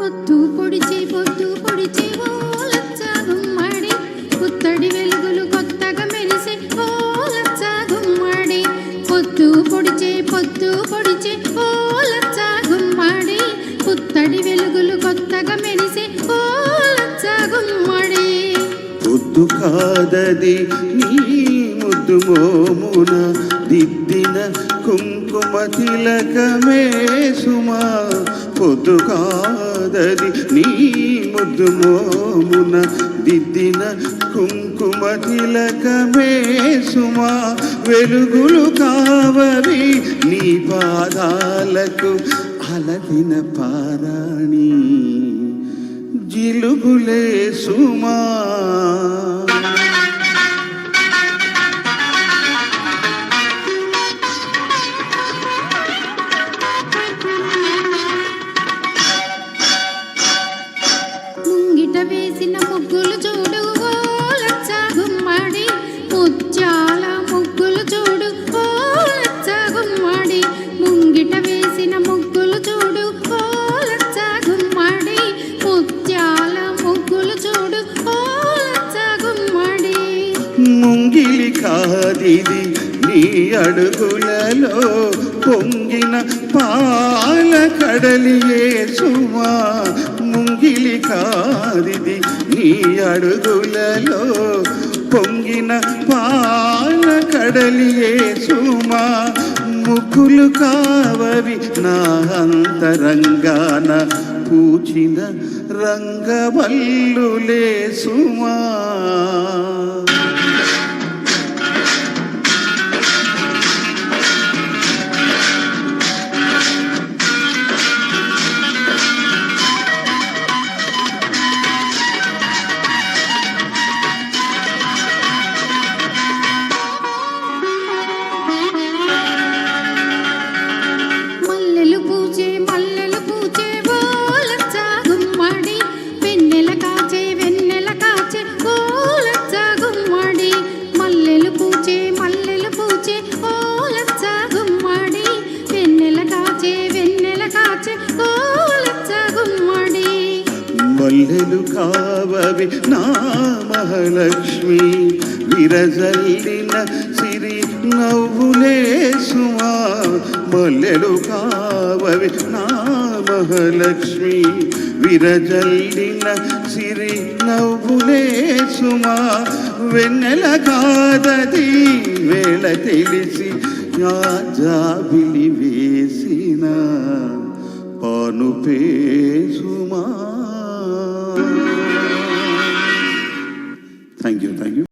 పొద్దు పొడిచే ఓ లచ్చ గుమ్మడి పుత్తడి వెలుగులు కొత్తగా మెరిసే ఓ లచ్చ గుమ్మడి పొద్దు పొడిచే ఓ లచ్చ గుమ్మడి పుత్తడి వెలుగులు కొత్తగా మెరిసే ఓ లచ్చ గుమ్మడి పొద్దు కాదది నీ ముద్దు మోమున దిద్దిన కుంకుమ తిలకమే సుమా పొద్దు కాదది నీ ముద్దు మోమున దిద్దిన కుంకుమ తిలకమే సుమా వెలుగులు కావవి నీ పాదాలకు అలదిన పారాణి జిలుగులే సుమా వేసిన ముగ్గులు చూడు ఓ లచ్చ గుమ్మడి ముత్యాల ముగ్గులు చూడు ఓ లచ్చ గుమ్మడి ముంగిట వేసిన ముగ్గులు చూడు ఓ లచ్చ గుమ్మడి ముత్యాల ముగ్గులు చూడు ఓ లచ్చ గుమ్మడి ముంగిలి కాదిది నీ అడుగులలో పొంగిన పాల కడలియే సుమా ముంగిలి కాదిది నీ అడుగులలో పొంగిన పాల కడలియే సుమా ముగ్గులు కావవి నా అంతరంగాన పూచిన రంగవల్లులే సుమా మల్లెలు పూచే ఓ లచ్చ గుమ్మడి వెన్నెల కాచే ఓ లచ్చ గుమ్మడి మల్లెలు పూచే ఓ లచ్చ గుమ్మడి వెన్నెల కాచే ఓ లచ్చ గుమ్మడి మల్లెలు కావవి నా మహాలక్ష్మి విరజల్లిన సిరి నవ్వులే సుమా మల్లెలు కావవి నా మహాలక్ష్మి విరజల్లిన సిరి నవ్వులే సుమా వెన్నెల కాదది వేళ తెలిసి జాబిలి వేసిన పానుపే సుమా. Thank you